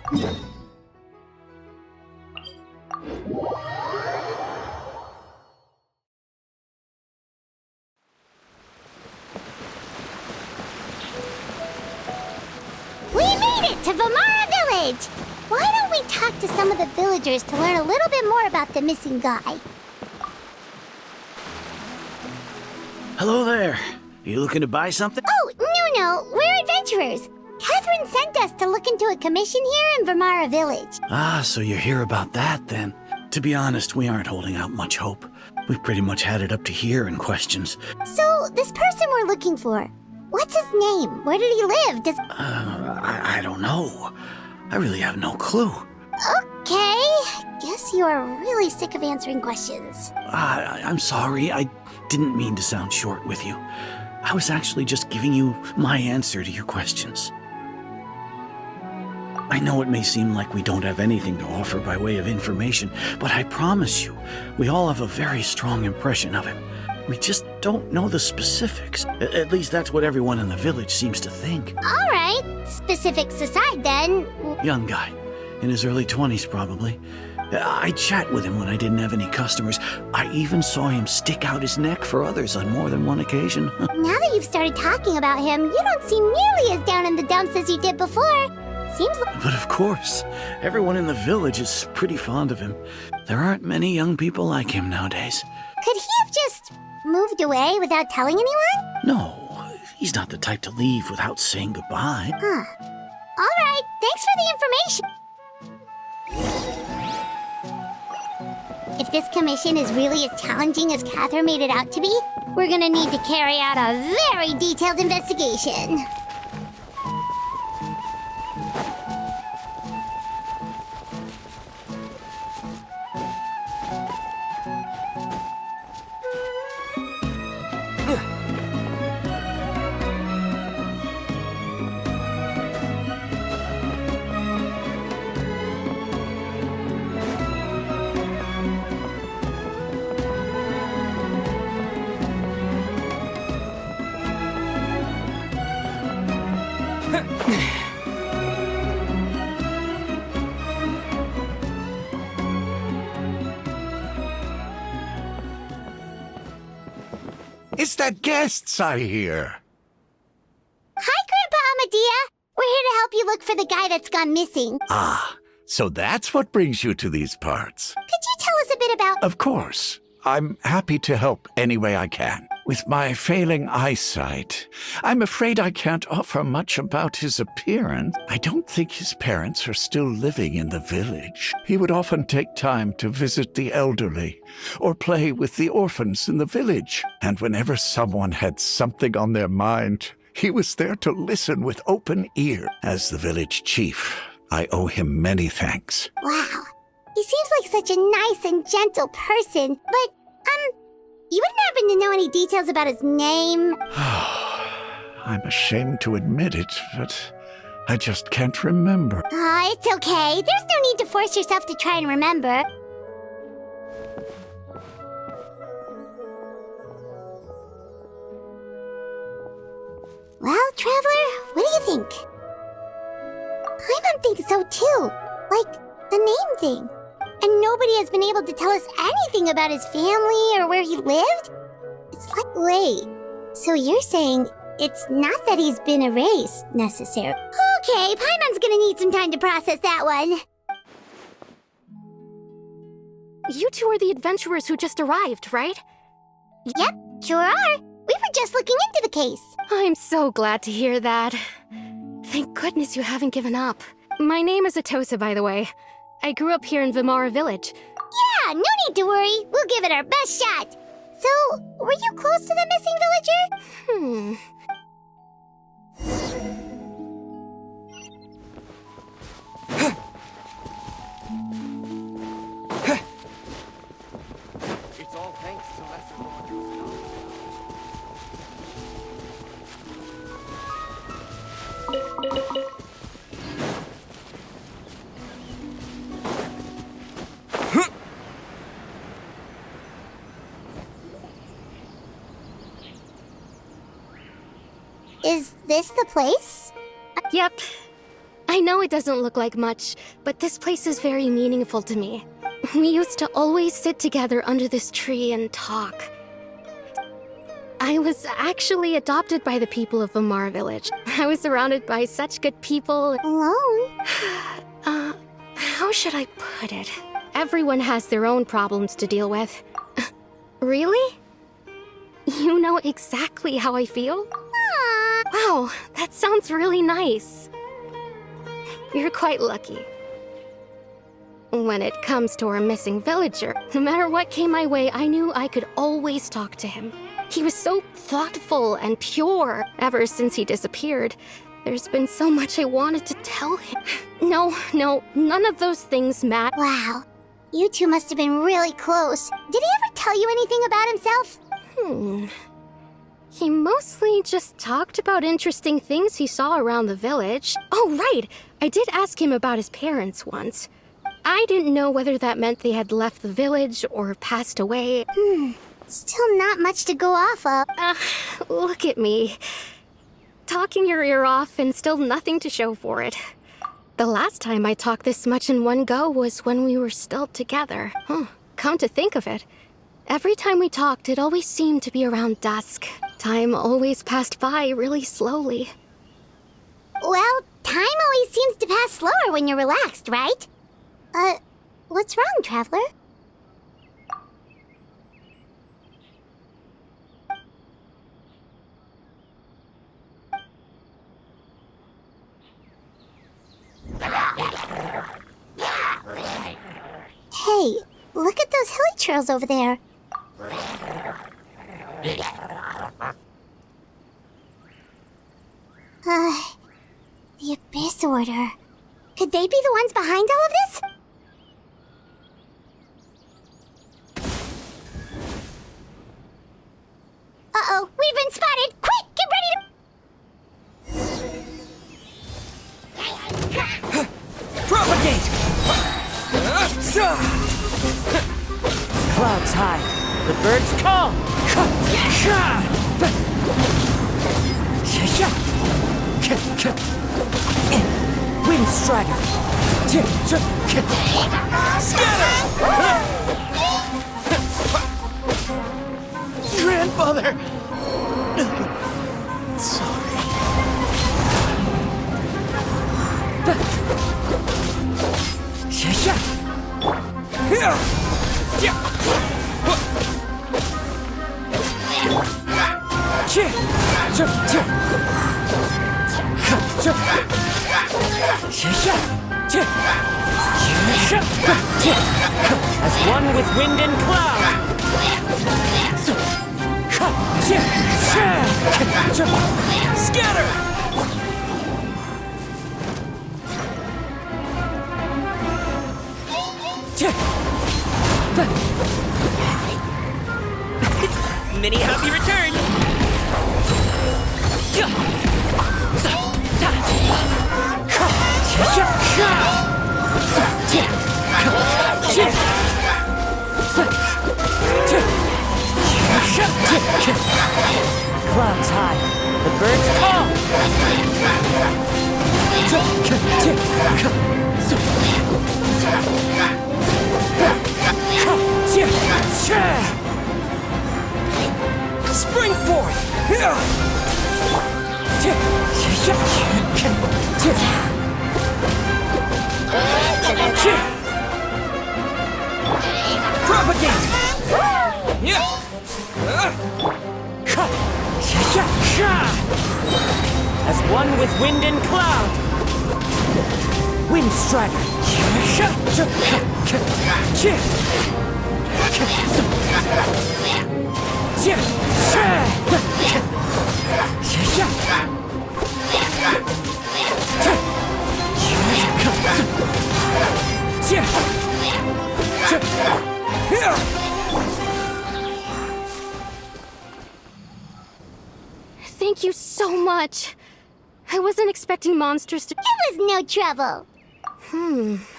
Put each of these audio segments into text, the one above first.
We made it to Vamara Village! Why don't we talk to some of the villagers to learn a little bit more about the missing guy? Hello there. You looking to buy something? Oh, no, we're adventurers. Catherine sent us to look into a commission here in Vamara Village. Ah, so you're here about that then. To be honest, we aren't holding out much hope. We've pretty much had it up to here in questions. So, this person we're looking for, what's his name? Where did he live? I don't know. I really have no clue. Okay, guess you are really sick of answering questions. I'm sorry, I didn't mean to sound short with you. I was actually just giving you my answer to your questions. I know it may seem like we don't have anything to offer by way of information, but I promise you, we all have a very strong impression of him. We just don't know the specifics. At least that's what everyone in the village seems to think. All right, specifics aside then. Young guy, in his early 20s probably. I chat with him when I didn't have any customers. I even saw him stick out his neck for others on more than one occasion. Now that you've started talking about him, you don't seem nearly as down in the dumps as you did before. Seems like... But of course, everyone in the village is pretty fond of him. There aren't many young people like him nowadays. Could he have just moved away without telling anyone? No, he's not the type to leave without saying goodbye. Huh. All right, thanks for the information. If this commission is really as challenging as Catherine made it out to be, we're gonna need to carry out a very detailed investigation. It's the guests I hear. Hi, Grandpa Amadea. We're here to help you look for the guy that's gone missing. Ah, so that's what brings you to these parts. Could you tell us a bit about... Of course. I'm happy to help any way I can. With my failing eyesight, I'm afraid I can't offer much about his appearance. I don't think his parents are still living in the village. He would often take time to visit the elderly or play with the orphans in the village. And whenever someone had something on their mind, he was there to listen with open ear. As the village chief, I owe him many thanks. Wow. He seems like such a nice and gentle person, but, you wouldn't happen to know any details about his name? I'm ashamed to admit it, but I just can't remember. It's okay. There's no need to force yourself to try and remember. Well, Traveler, what do you think? Paimon thinks so too. Like, the name thing. And nobody has been able to tell us anything about his family or where he lived? It's like, wait, so you're saying it's not that he's been erased, necessarily? Okay, Paimon's gonna need some time to process that one. You two are the adventurers who just arrived, right? Yep, sure are. We were just looking into the case. I'm so glad to hear that. Thank goodness you haven't given up. My name is Atosa, by the way. I grew up here in Vamara Village. Yeah, no need to worry. We'll give it our best shot. So, were you close to the missing villager? It's all thanks to Lesser Roger's Is this the place? Yep. I know it doesn't look like much, but this place is very meaningful to me. We used to always sit together under this tree and talk. I was actually adopted by the people of Vimar Village. I was surrounded by such good people. Alone? How should I put it? Everyone has their own problems to deal with. Really? You know exactly how I feel? Wow, that sounds really nice. You're quite lucky. When it comes to our missing villager, no matter what came my way, I knew I could always talk to him. He was so thoughtful and pure. Ever since he disappeared, there's been so much I wanted to tell him. No, none of those things matter. Wow. You two must have been really close. Did he ever tell you anything about himself? He mostly just talked about interesting things he saw around the village. Oh, right! I did ask him about his parents once. I didn't know whether that meant they had left the village or passed away. Still not much to go off of. Look at me. Talking your ear off and still nothing to show for it. The last time I talked this much in one go was when we were still together. Come to think of it, every time we talked, it always seemed to be around dusk. Time always passed by really slowly. Well, time always seems to pass slower when you're relaxed, right? What's wrong, Traveler? Hey, look at those hilly trails over there. The Abyss Order. Could they be the ones behind all of this? Uh-oh, we've been spotted! Quick, get ready to... Propagate! Clouds high, the birds call! Wind strider! Scatter! Grandfather! Sorry. As one with wind and cloud! Scatter! Many happy returns! Clouds high, the birds call! Spring forth! Propagate! As one with wind and cloud! Wind strider! Thank you so much. I wasn't expecting monsters to... It was no trouble.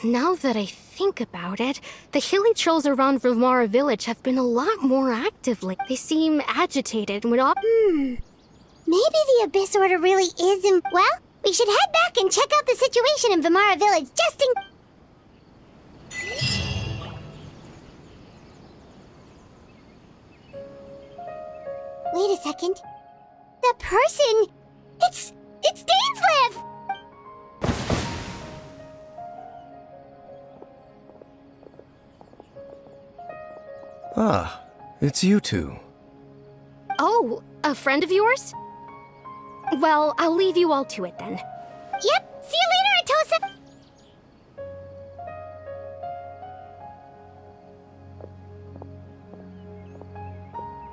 Now that I think about it, the hilly trolls around Vimar Village have been a lot more active lately. They seem agitated when all... Maybe the Abyss Order really is in... Well, We should head back and check out the situation in Vimara Village just in... Wait a second. The person... It's dainsleif! Ah, it's you two. Oh, a friend of yours? Well, I'll leave you all to it then. Yep, see you later, Atosa!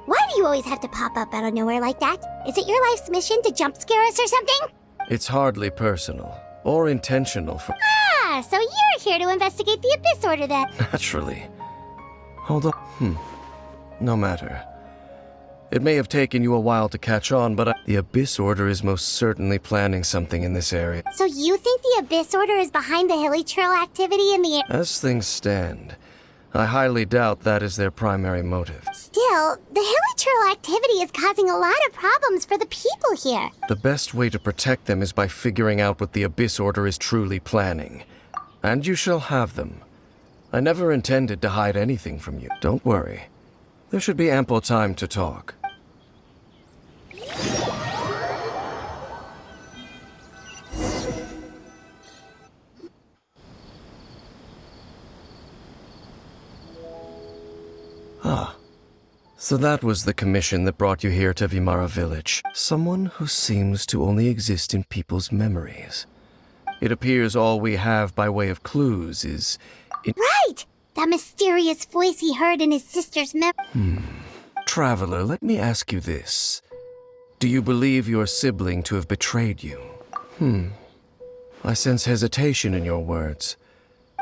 Why do you always have to pop up out of nowhere like that? Is it your life's mission to jump scare us or something? It's hardly personal or intentional for... Ah, so you're here to investigate the Abyss Order then. Naturally. Hold on. No matter. It may have taken you a while to catch on, but the Abyss Order is most certainly planning something in this area. So you think the Abyss Order is behind the Hilly Trail activity in the... As things stand, I highly doubt that is their primary motive. Still, the Hilly Trail activity is causing a lot of problems for the people here. The best way to protect them is by figuring out what the Abyss Order is truly planning. And you shall have them. I never intended to hide anything from you. Don't worry. There should be ample time to talk. Ah, so that was the commission that brought you here to Vimara Village. Someone who seems to only exist in people's memories. It appears all we have by way of clues is... Right! That mysterious voice he heard in his sister's Traveler, let me ask you this. Do you believe your sibling to have betrayed you? I sense hesitation in your words.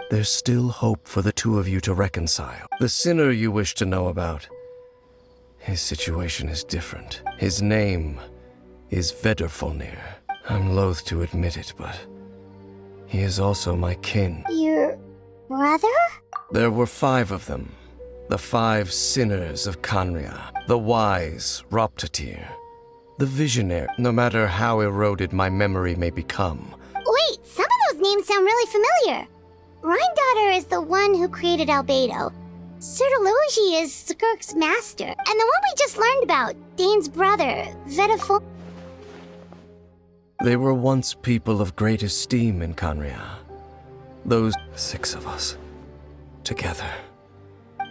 There's still hope for the two of you to reconcile. The sinner you wish to know about, his situation is different. His name is Vederfolnir. I'm loath to admit it, but he is also my kin. Your brother? There were 5 of them. The 5 sinners of Khanria. The wise Roptatir. The visionary, no matter how eroded my memory may become. Wait, some of those names sound really familiar. Rhine is the one who created Albedo. Sertologi is Skirk's master. And the one we just learned about, Dane's brother, Vedafol... They were once people of great esteem in Khanria. Those 6 of us. Together.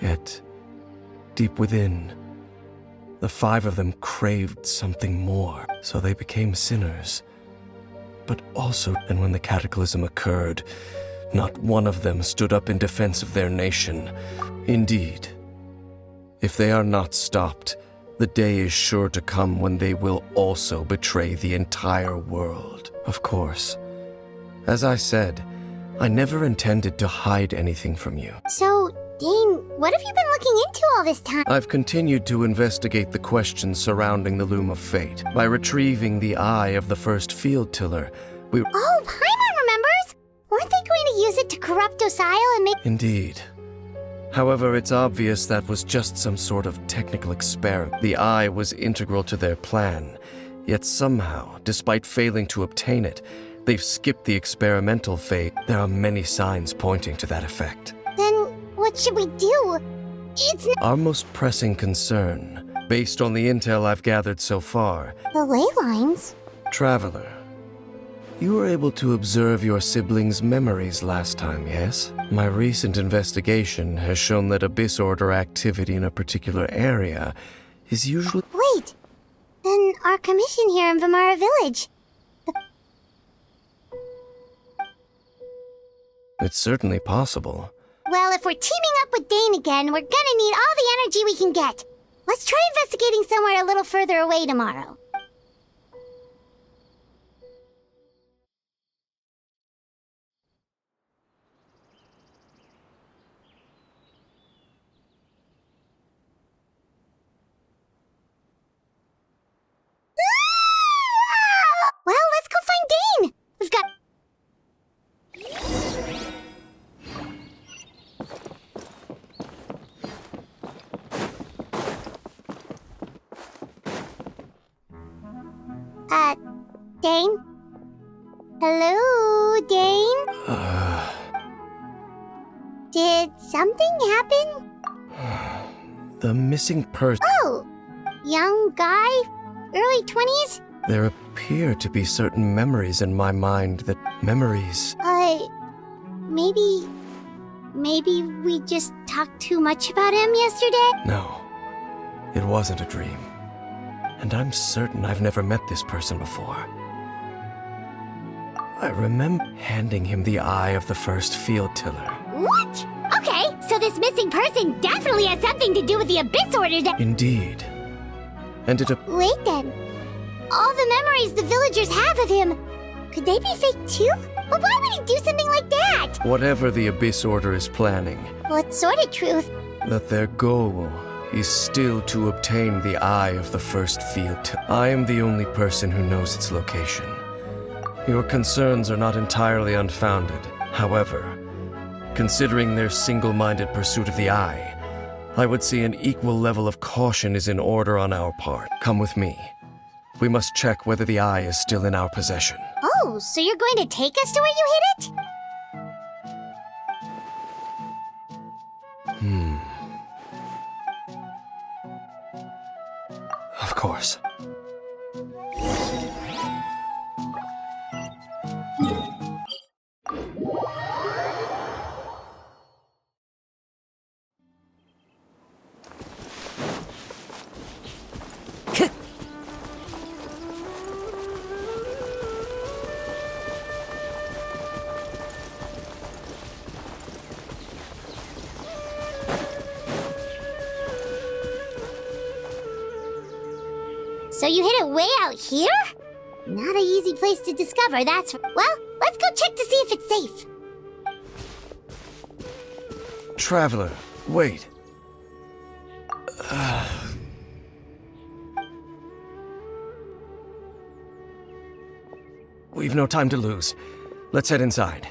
Yet, deep within, the 5 of them craved something more, so they became sinners. But also, and when the cataclysm occurred, not one of them stood up in defense of their nation. Indeed, if they are not stopped, the day is sure to come when they will also betray the entire world. Of course, as I said, I never intended to hide anything from you. So, Dane, what have you been looking into all this time? I've continued to investigate the questions surrounding the Loom of Fate. By retrieving the eye of the first field tiller, we... Oh, Paimon remembers! Weren't they going to use it to corrupt Docile and make... Indeed. However, it's obvious that was just some sort of technical experiment. The eye was integral to their plan, yet somehow, despite failing to obtain it, they've skipped the experimental phase. There are many signs pointing to that effect. Then, what should we do? It's not... Our most pressing concern, based on the intel I've gathered so far... The ley lines? Traveler, you were able to observe your siblings' memories last time, yes? My recent investigation has shown that Abyss Order activity in a particular area is usually... Wait! Then our commission here in Vimara Village... It's certainly possible. Well, if we're teaming up with Dane again, we're gonna need all the energy we can get. Let's try investigating somewhere a little further away tomorrow. Well, let's go find Dane! We've got... Dane? Hello, Dane? Did something happen? The missing person. Oh, young guy? Early 20s? There appear to be certain memories in my mind that memories. Maybe we just talked too much about him yesterday? No, it wasn't a dream. And I'm certain I've never met this person before. I remember handing him the eye of the first field tiller. What? Okay, so this missing person definitely has something to do with the Abyss Order that— Indeed. And it Wait then. All the memories the villagers have of him, could they be fake too? But why would he do something like that? whatever the Abyss Order is planning, What sort of truth? that their goal is still to obtain the eye of the first field tiller. I am the only person who knows its location. Your concerns are not entirely unfounded. However, considering their single-minded pursuit of the eye, I would say an equal level of caution is in order on our part. Come with me. We must check whether the eye is still in our possession. Oh, so you're going to take us to where you hid it? Of course. So you hid it way out here? Not an easy place to discover, that's— Well, let's go check to see if it's safe. Traveler, wait. We've no time to lose. Let's head inside.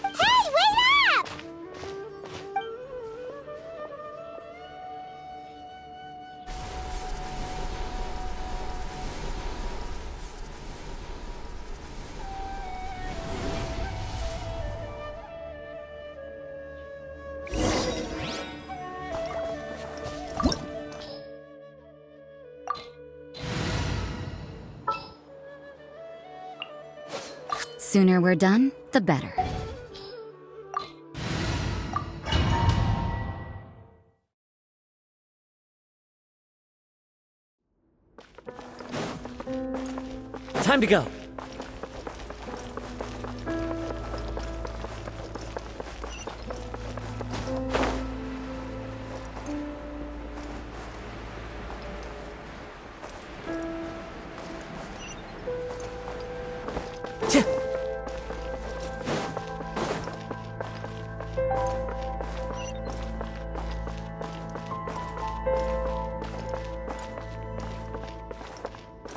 Hey, wait up! Sooner we're done, the better. Time to go.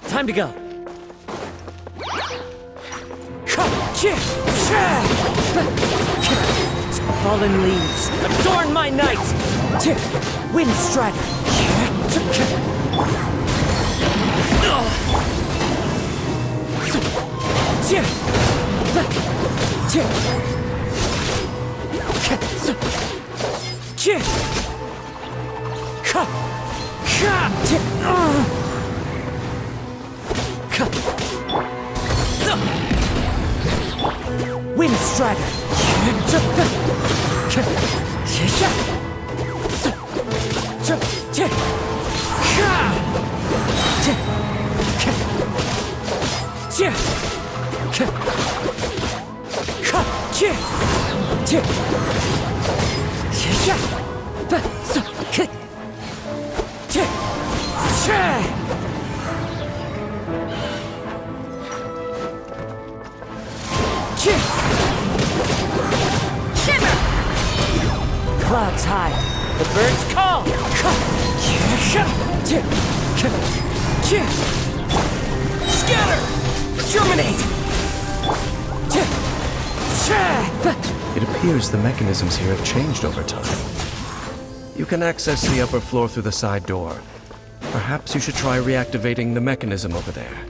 Time to go. Fallen leaves, adorn my night! Wind strider! Wind strider! Clouds high, the birds call! Scatter! Germinate! It appears the mechanisms here have changed over time. You can access the upper floor through the side door, Perhaps you should try reactivating the mechanism over there.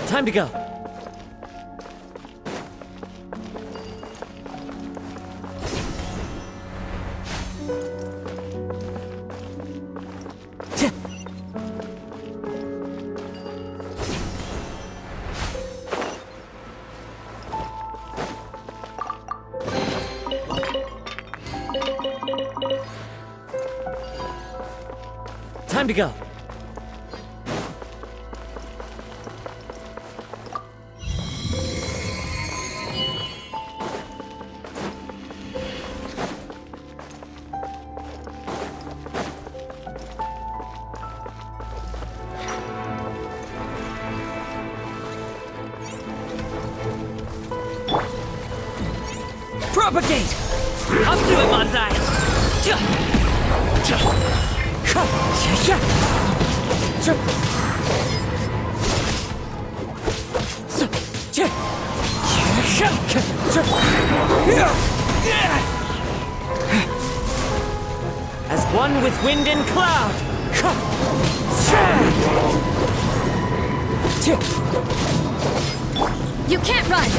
Time to go. Time to go. Propagate! Up to it, Manzai! As one with wind and cloud! You can't run!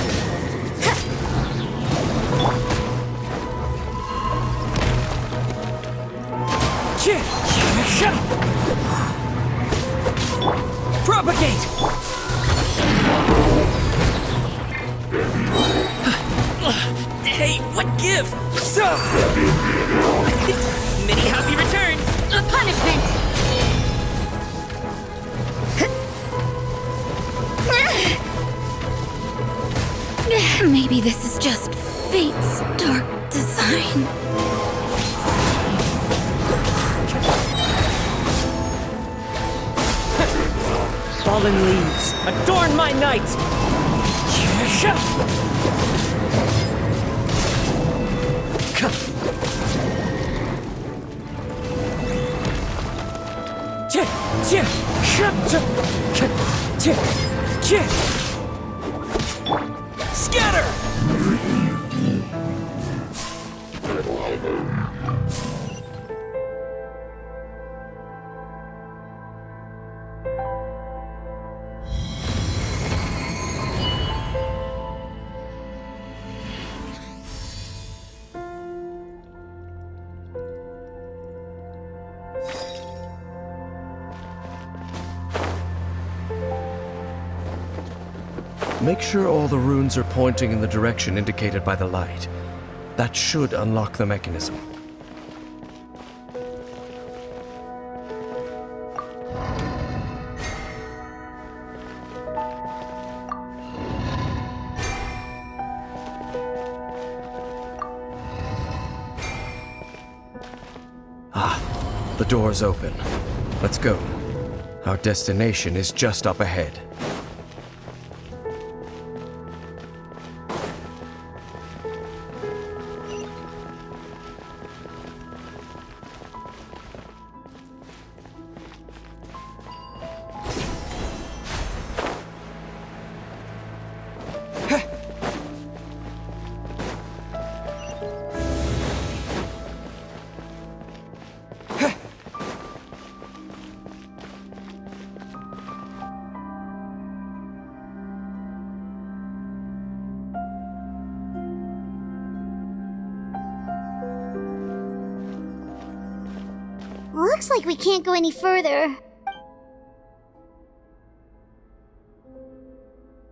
Propagate! Hey, what gives? Many happy returns! A punishment! Maybe this is just fate's dark design. Fallen leaves, adorn my night! Scatter! Make sure all the runes are pointing in the direction indicated by the light. That should unlock the mechanism. Ah, the door's open. Let's go. Our destination is just up ahead. Looks like we can't go any further.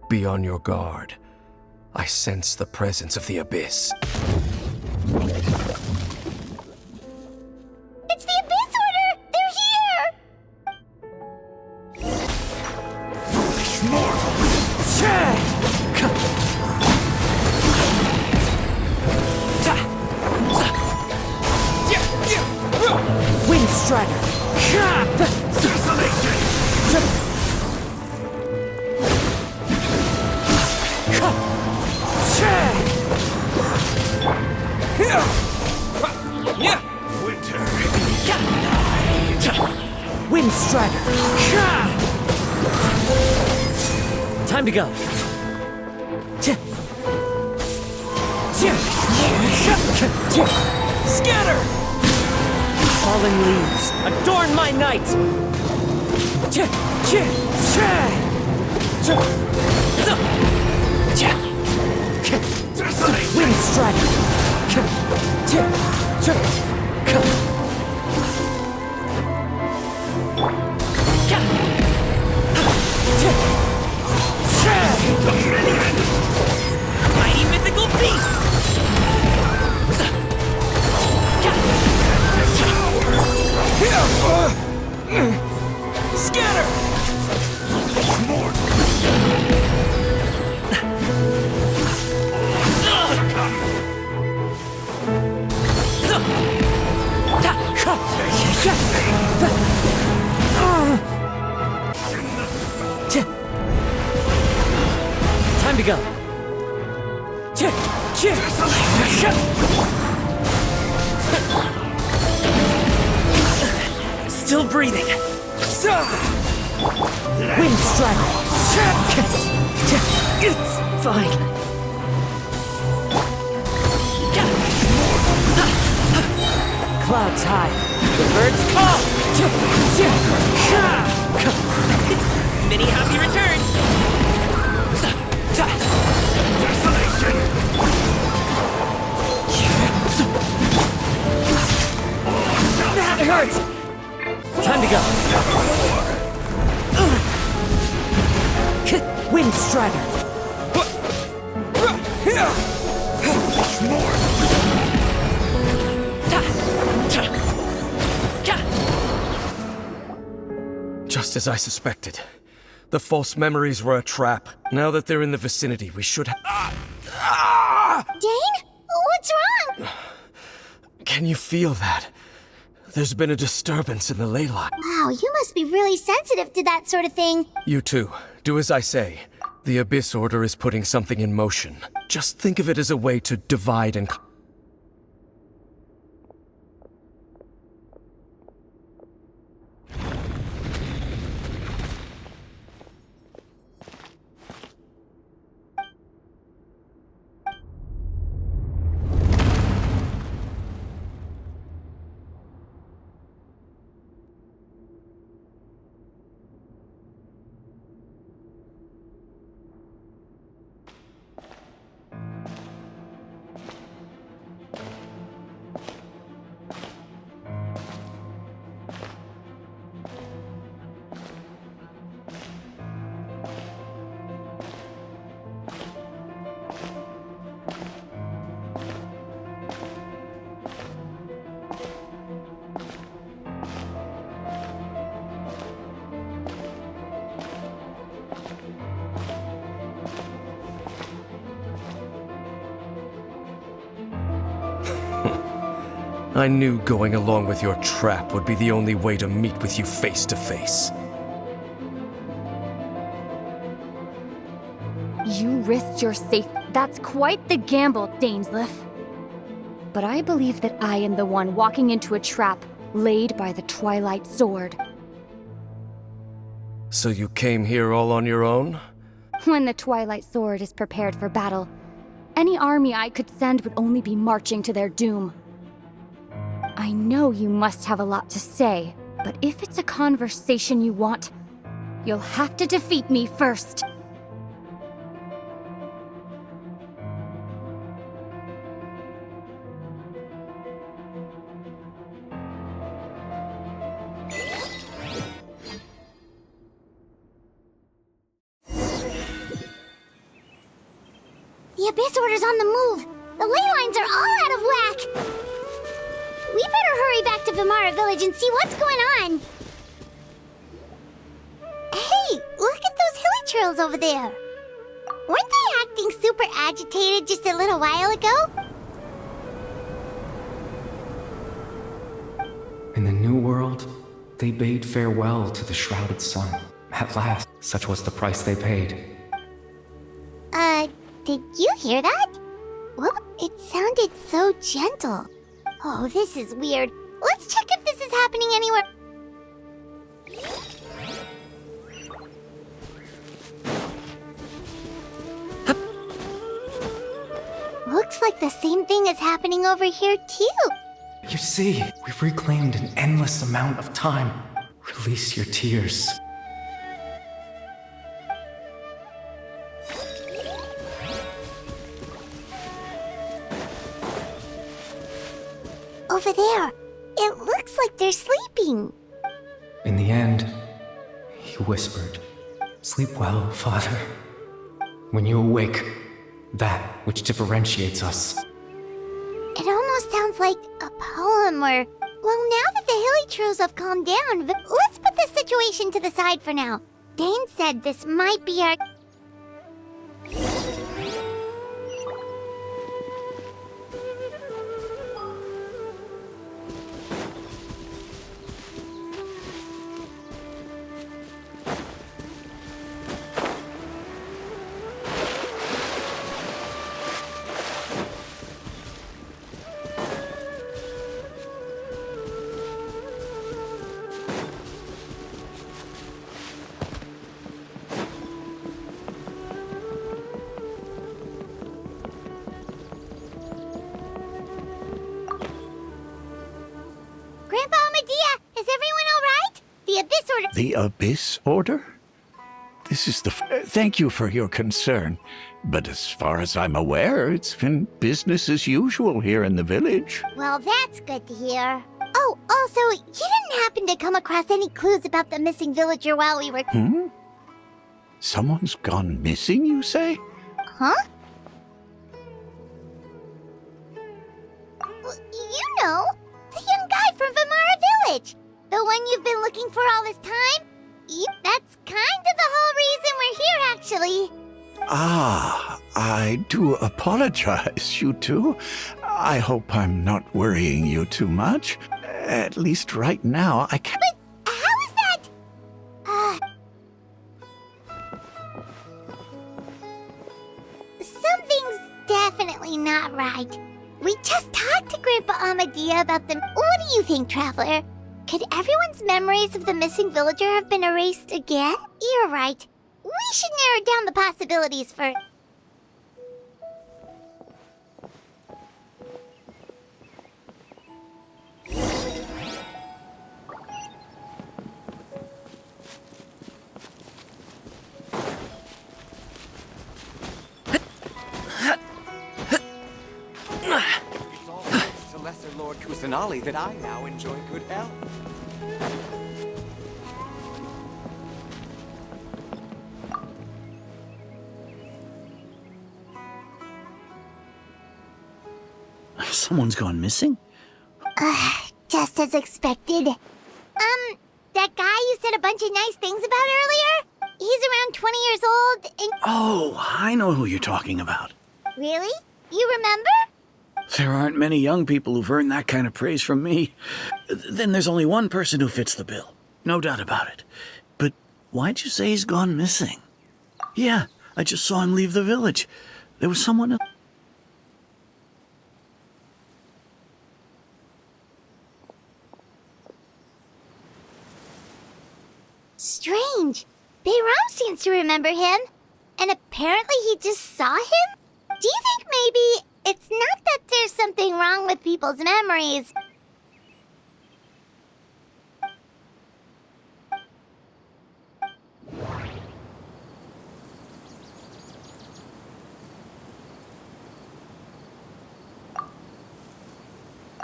Be on your guard. I sense the presence of the abyss. It's the Abyss Order! They're here! Wind Strider! Wind Strider! Time to go! Scatter! Fallen leaves, adorn my night! Wind strider! Mighty mythical beast! Scatter! Time to go. Still breathing. Wind strider. It's fine. Clouds high. The birds call. Many happy returns. That hurts. Time to go. Wind strider. Just as I suspected. The false memories were a trap. Now that they're in the vicinity, we should Dane? What's wrong? Can you feel that? There's been a disturbance in the ley line. Wow, you must be really sensitive to that sort of thing. You too. Do as I say. The Abyss Order is putting something in motion. Just think of it as a way to divide and... I knew going along with your trap would be the only way to meet with you face to face. You risked your safe. That's quite the gamble, dainsleif. But I believe that I am the one walking into a trap laid by the Twilight Sword. So you came here all on your own? When the Twilight Sword is prepared for battle, any army I could send would only be marching to their doom. I know you must have a lot to say, but if it's a conversation you want, you'll have to defeat me first. The Abyss Order's on the move. The ley lines are all out of whack. We better hurry back to Vimara Village and see what's going on. Hey, look at those hilly trails over there. Weren't they acting super agitated just a little while ago? In the New World, they bade farewell to the shrouded sun. At last, such was the price they paid. Did you hear that? Well, it sounded so gentle. Oh, this is weird. Let's check if this is happening anywhere. Looks like the same thing is happening over here, too. You see, we've reclaimed an endless amount of time. Release your tears. Over there. It looks like they're sleeping. In the end, he whispered, "Sleep well, Father. When you awake, that which differentiates us." It almost sounds like a poem or... Well, now that the Hilly have calmed down, let's put this situation to the side for now. Dane said this might be our... Grandpa Medea, is everyone all right? The Abyss Order... The Abyss Order? This is the... Thank you for your concern. But as far as I'm aware, it's been business as usual here in the village. Well, that's good to hear. Oh, also, you didn't happen to come across any clues about the missing villager while we were... Someone's gone missing, you say? Huh? Well, you know, the young guy from Vamara Village. The one you've been looking for all this time. That's kind of the whole reason we're here, actually. Ah, I do apologize, you two. I hope I'm not worrying you too much. At least right now, I can't... But how is that? Something's definitely not right. We just talked to Grandpa Amadea about them. What do you think, Traveler? Could everyone's memories of the missing villager have been erased again? You're right. We should narrow down the possibilities first. It's all thanks to Lesser Lord Kusanali that I now enjoy good health. Someone's gone missing? Just as expected. That guy you said a bunch of nice things about earlier? He's around 20 years old and... Oh, I know who you're talking about. Really? You remember? There aren't many young people who've earned that kind of praise from me. Then there's only one person who fits the bill. No doubt about it. But why'd you say he's gone missing? Yeah, I just saw him leave the village. There was someone else. Strange. Bayram seems to remember him. And apparently he just saw him? Do you think maybe it's not that there's something wrong with people's memories?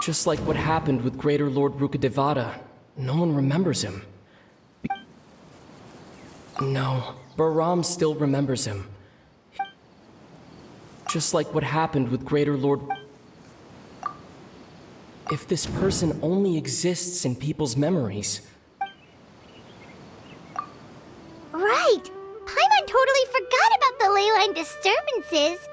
Just like what happened with Greater Lord Rukadevada. No one remembers him. No, Bahram still remembers him. Just like what happened with Greater Lord... If this person only exists in people's memories... Right! Paimon totally forgot about the ley line disturbances.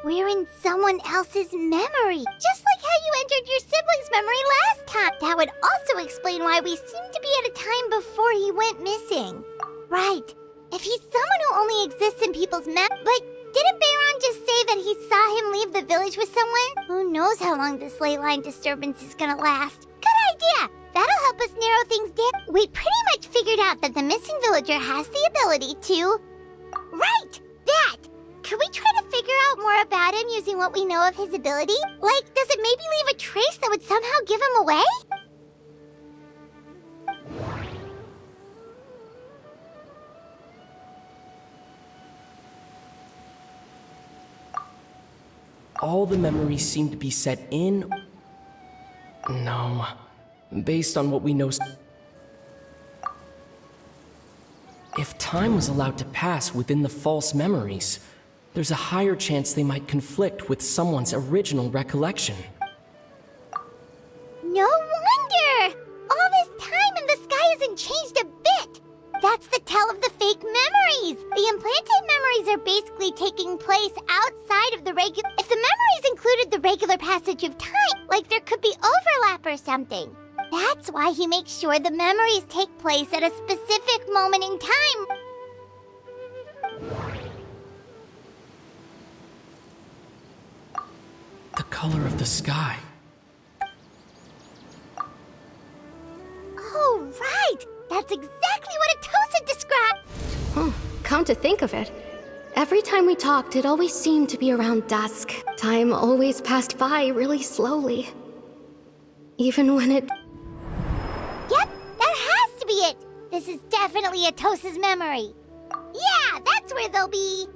We're in someone else's memory. Just like how you entered your sibling's memory last time. That would also explain why we seem to be at a time before he went missing. Right. If he's someone who only exists in people's But didn't Bayron just say that he saw him leave the village with someone? Who knows how long this ley line disturbance is gonna last? Good idea! That'll help us narrow things down. We pretty much figured out that the missing villager has the ability to... Right! That! Could we try to figure out more about him using what we know of his ability? Like, does it maybe leave a trace that would somehow give him away? All the memories seem to be set in... No. Based on what we know... If time was allowed to pass within the false memories, there's a higher chance they might conflict with someone's original recollection. No wonder! All this time and the sky hasn't changed a bit! That's the tell of the fake memories! The implanted memories are basically taking place outside of the regular... If the memories included the regular passage of time, like there could be overlap or something. That's why he makes sure the memories take place at a specific moment in time. The color of the sky. Oh, right! That's exactly what Atosa described! Come to think of it, every time we talked, it always seemed to be around dusk. Time always passed by really slowly. Even when it... Yep, that has to be it! This is definitely Atosa's memory. Yeah, that's where they'll be!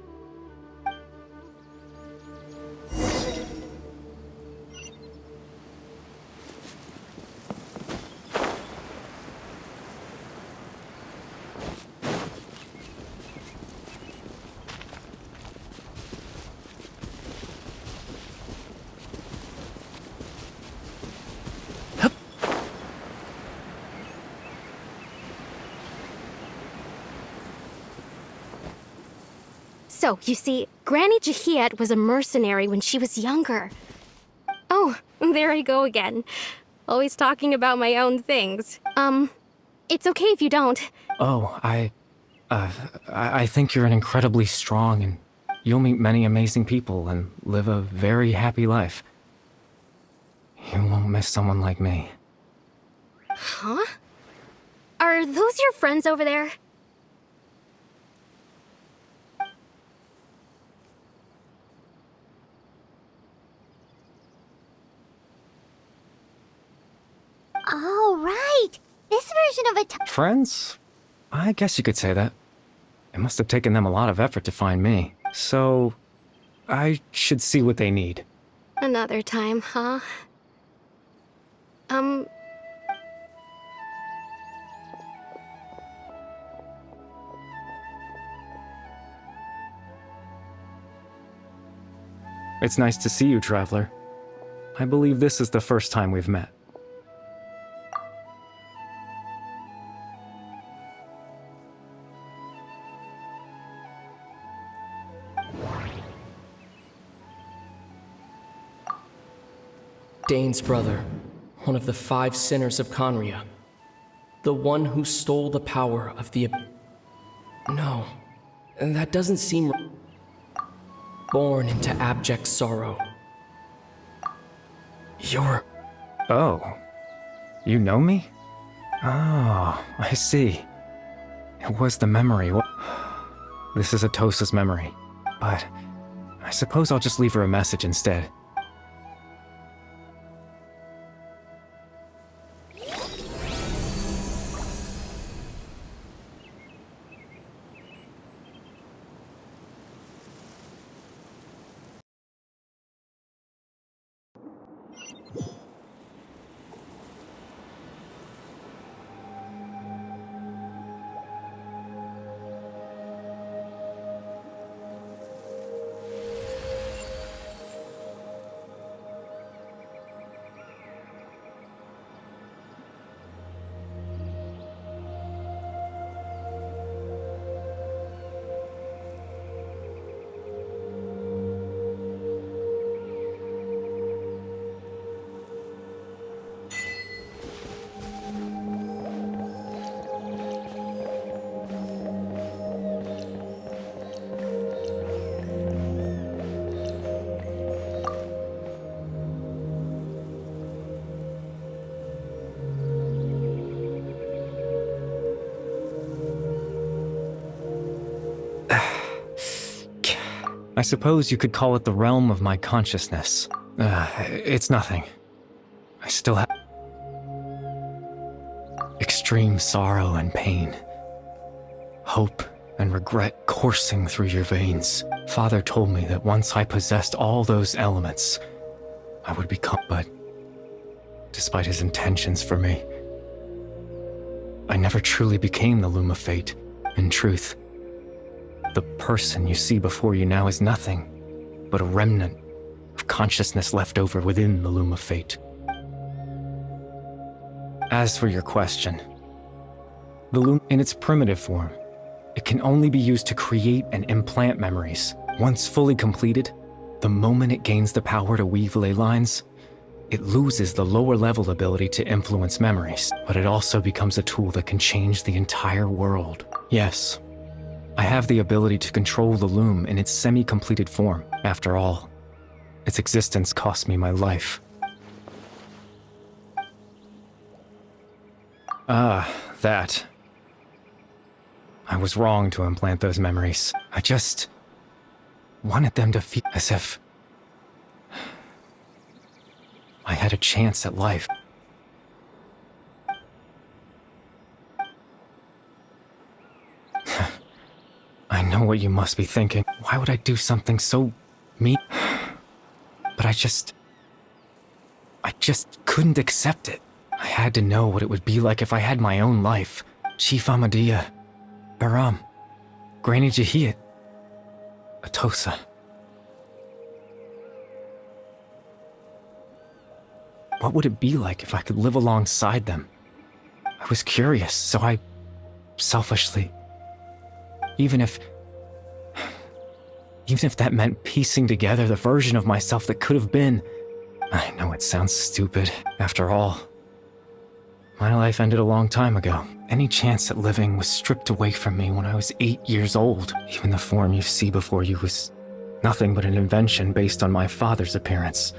So, you see, Granny Jahiet was a mercenary when she was younger. Oh, there I go again. Always talking about my own things. It's okay if you don't. Oh, I think you're an incredibly strong and you'll meet many amazing people and live a very happy life. You won't miss someone like me. Huh? Are those your friends over there? Oh, right! This version of Atosa... Friends? I guess you could say that. It must have taken them a lot of effort to find me. So, I should see what they need. Another time, huh? It's nice to see you, Traveler. I believe this is the first time we've met. Dane's brother, one of the 5 sinners of Conria. The one who stole the power of the... No, that doesn't seem... Born into abject sorrow. You're... Oh. You know me? Oh, I see. It was the memory. This is Atosa's memory. But I suppose I'll just leave her a message instead. I suppose you could call it the realm of my consciousness. It's nothing. I still have extreme sorrow and pain, hope and regret coursing through your veins. Father told me that once I possessed all those elements, I would become, but despite his intentions for me, I never truly became the Loom of Fate. In truth, the person you see before you now is nothing but a remnant of consciousness left over within the Loom of Fate. As for your question, the Loom, in its primitive form, it can only be used to create and implant memories. Once fully completed, the moment it gains the power to weave ley lines, it loses the lower level ability to influence memories, but it also becomes a tool that can change the entire world. Yes, I have the ability to control the Loom in its semi-completed form. After all, its existence cost me my life. That. I was wrong to implant those memories. I just wanted them to feel as if I had a chance at life. I know what you must be thinking. Why would I do something so mean? But I just couldn't accept it. I had to know what it would be like if I had my own life. Chief Amadia, Baram, Granny Jahiyat, Atosa. What would it be like if I could live alongside them? I was curious, so I selfishly, even if that meant piecing together the version of myself that could have been. I know it sounds stupid. After all, my life ended a long time ago. Any chance at living was stripped away from me when I was 8 years old. Even the form you see before you was nothing but an invention based on my father's appearance.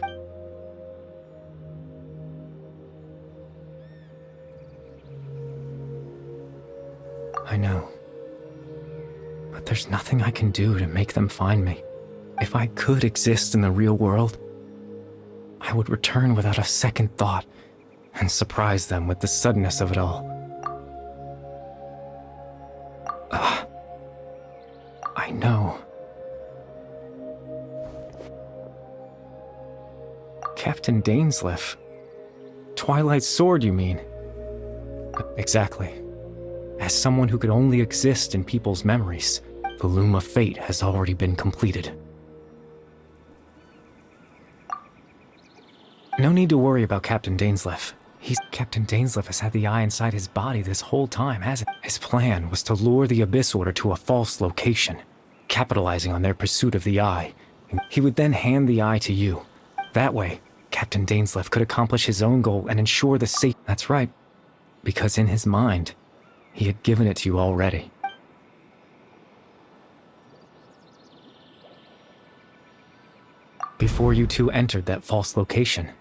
I know. But there's nothing I can do to make them find me. If I could exist in the real world, I would return without a second thought and surprise them with the suddenness of it all. I know. Captain Dainsleif. Twilight Sword, you mean? Exactly. As someone who could only exist in people's memories, the Loom of Fate has already been completed. No need to worry about Captain Dainsleif. Captain Dainsleif has had the eye inside his body this whole time, hasn't he? His plan was to lure the Abyss Order to a false location, capitalizing on their pursuit of the eye. He would then hand the eye to you. That way, Captain Dainsleif could accomplish his own goal and ensure the safety. That's right, because in his mind, he had given it to you already. Before you two entered that false location.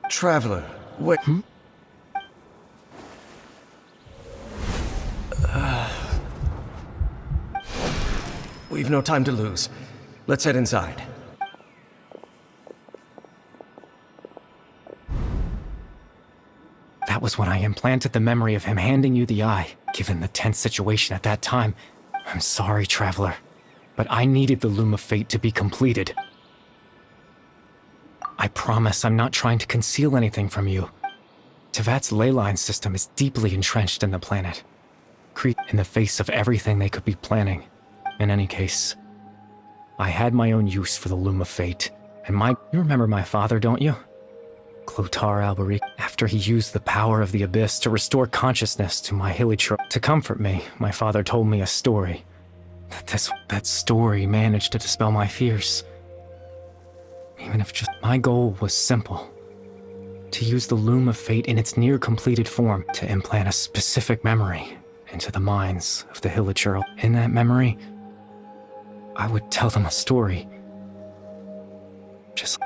Traveler, wait. We've no time to lose. Let's head inside. That was when I implanted the memory of him handing you the eye. Given the tense situation at that time, I'm sorry, Traveler, but I needed the Loom of Fate to be completed. I promise I'm not trying to conceal anything from you. Teyvat's ley line system is deeply entrenched in the planet, in the face of everything they could be planning. In any case, I had my own use for the Loom of Fate, and you remember my father, don't you? Clotar Alberic. After he used the power of the Abyss to restore consciousness to my Hilichurl. To comfort me, my father told me a story. That story managed to dispel my fears. Even if just my goal was simple. To use the Loom of Fate in its near-completed form to implant a specific memory into the minds of the Hilichurl. In that memory, I would tell them a story. Just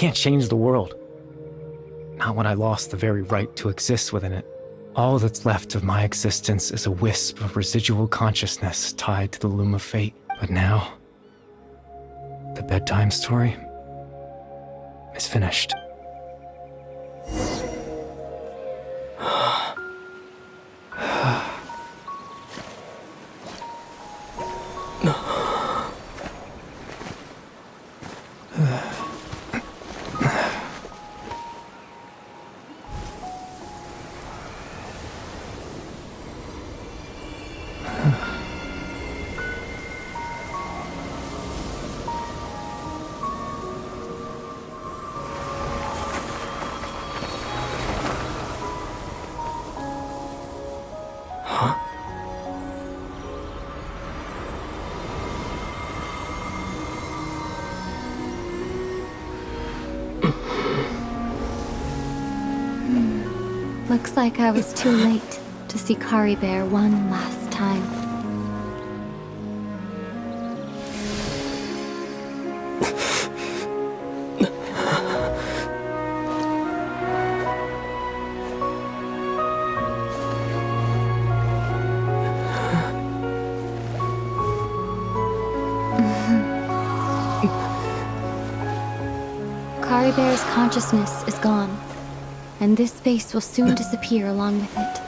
can't change the world. Not when I lost the very right to exist within it. All that's left of my existence is a wisp of residual consciousness tied to the loom of fate. But now, the bedtime story is finished. Looks like I was too late to see Caribert one last time. Caribert's consciousness is gone, and this space will soon disappear along with it.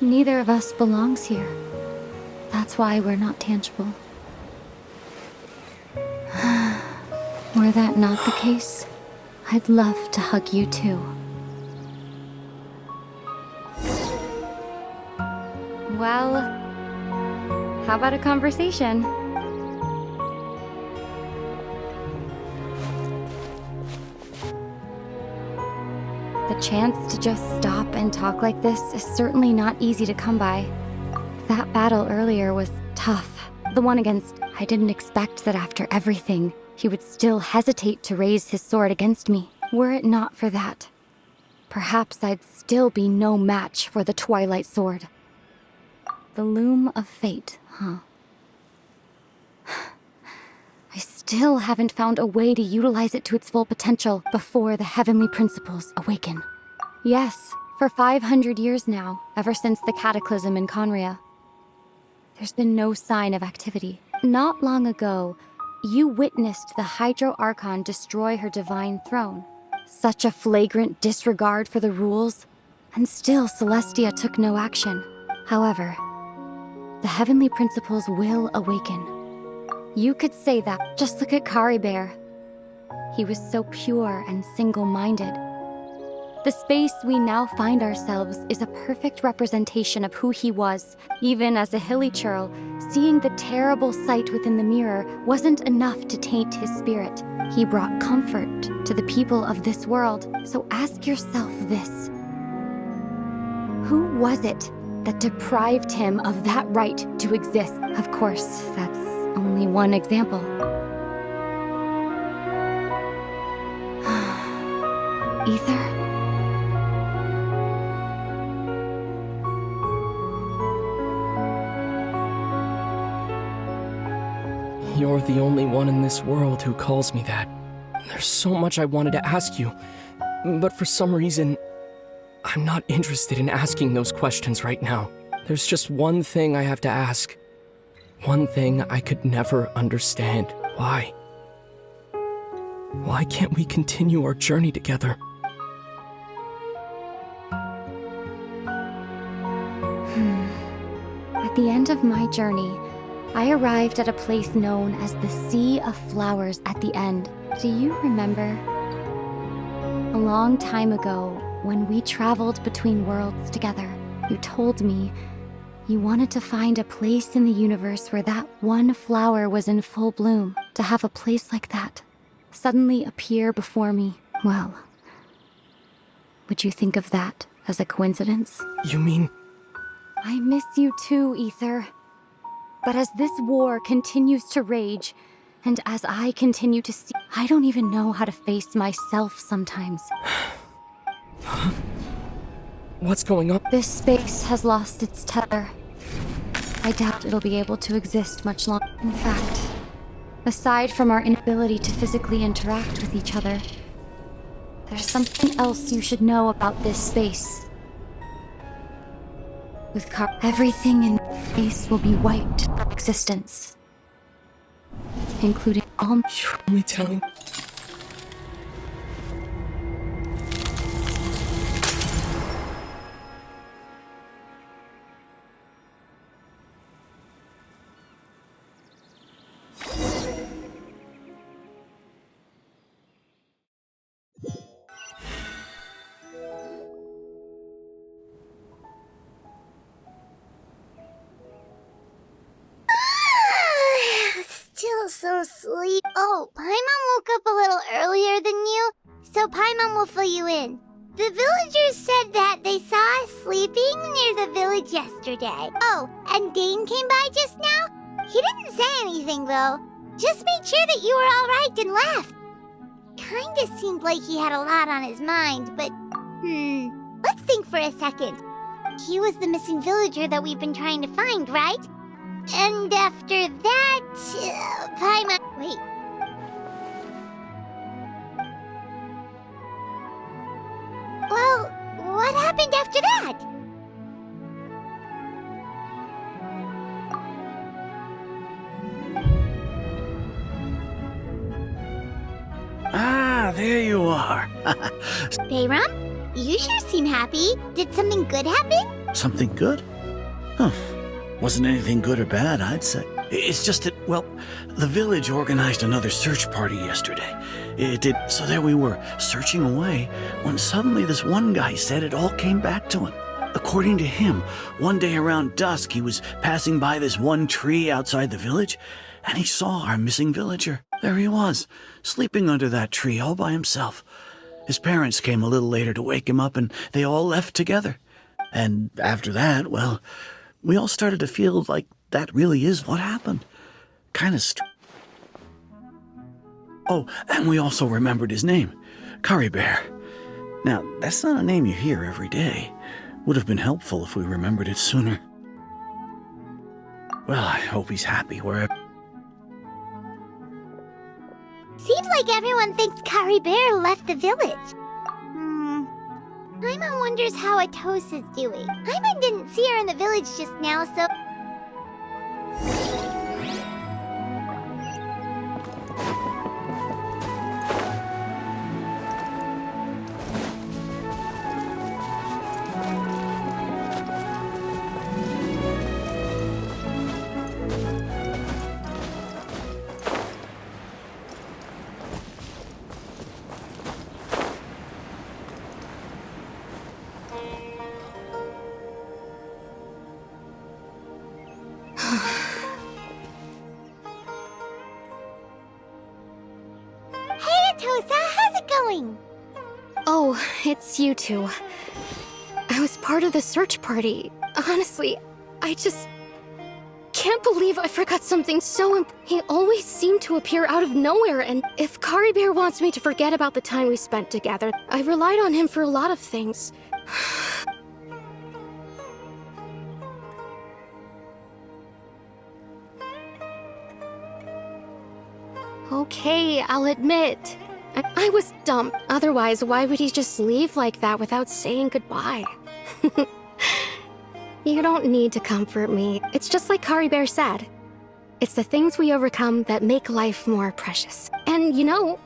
Neither of us belongs here. That's why we're not tangible. Were that not the case, I'd love to hug you too. Well, how about a conversation? The chance to just stop and talk like this is certainly not easy to come by. That battle earlier was tough. The one against... I didn't expect that after everything, he would still hesitate to raise his sword against me. Were it not for that, perhaps I'd still be no match for the Twilight Sword. The loom of fate, huh? I still haven't found a way to utilize it to its full potential before the heavenly principles awaken. Yes, for 500 years now, ever since the cataclysm in Conria, there's been no sign of activity. Not long ago, you witnessed the Hydro Archon destroy her divine throne. Such a flagrant disregard for the rules, and still Celestia took no action. However, the heavenly principles will awaken. You could say that. Just look at Caribert. He was so pure and single-minded. The space we now find ourselves is a perfect representation of who he was. Even as a hilly churl, seeing the terrible sight within the mirror wasn't enough to taint his spirit. He brought comfort to the people of this world. So ask yourself this. Who was it that deprived him of that right to exist? Of course, that's only one example. Aether? You're the only one in this world who calls me that. There's so much I wanted to ask you, but for some reason, I'm not interested in asking those questions right now. There's just one thing I have to ask. One thing I could never understand. Why? Why can't we continue our journey together? At the end of my journey, I arrived at a place known as the Sea of Flowers at the end. Do you remember? A long time ago, when we traveled between worlds together, you told me you wanted to find a place in the universe where that one flower was in full bloom. To have a place like that suddenly appear before me, well, would you think of that as a coincidence? You mean... I miss you too, Aether. But as this war continues to rage, and as I continue to see, I don't even know how to face myself sometimes. What's going on? This space has lost its tether. I doubt it'll be able to exist much longer. In fact, Aside from our inability to physically interact with each other, there's something else you should know about this space. With everything in this space will be wiped from existence, including all. You're only telling. Still so sleepy. Oh, Paimon woke up a little earlier than you, so Paimon will fill you in. The villagers said that they saw us sleeping near the village yesterday. Oh, and Dane came by just now? He didn't say anything, though. Just made sure that you were all right and left. Kinda seemed like he had a lot on his mind, but, let's think for a second. He was the missing villager that we've been trying to find, right? And after that, Paimon... Wait. Well, what happened after that? Ah, there you are. Bayram, you sure seem happy. Did something good happen? Something good? Huh. Wasn't anything good or bad, I'd say. It's just that, well, the village organized another search party yesterday. It did, so there we were, searching away, when suddenly this one guy said it all came back to him. According to him, one day around dusk, he was passing by this one tree outside the village, and he saw our missing villager. There he was, sleeping under that tree all by himself. His parents came a little later to wake him up, and they all left together. And after that, well, we all started to feel like that really is what happened. Kind of Oh, and we also remembered his name, Caribert. Now, that's not a name you hear every day. Would have been helpful if we remembered it sooner. Well, I hope he's happy wherever... Seems like everyone thinks Caribert left the village. Paimon wonders how Atos is doing. Paimon didn't see her in the village just now, so... How's it going? Oh, it's you two. I was part of the search party. Honestly, I just can't believe I forgot something so important. He always seemed to appear out of nowhere, and if Caribert wants me to forget about the time we spent together, I relied on him for a lot of things. Okay, I'll admit. I was dumb. Otherwise, why would he just leave like that without saying goodbye? You don't need to comfort me. It's just like Caribert said. It's the things we overcome that make life more precious. And you know,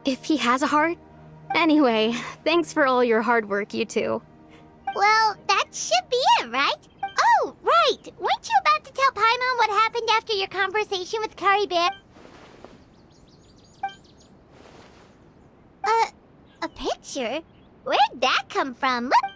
if he has a heart... Anyway, thanks for all your hard work, you two. Well, that should be it, right? Oh, right! Weren't you about to tell Paimon what happened after your conversation with Caribert? A picture? Where'd that come from? Look!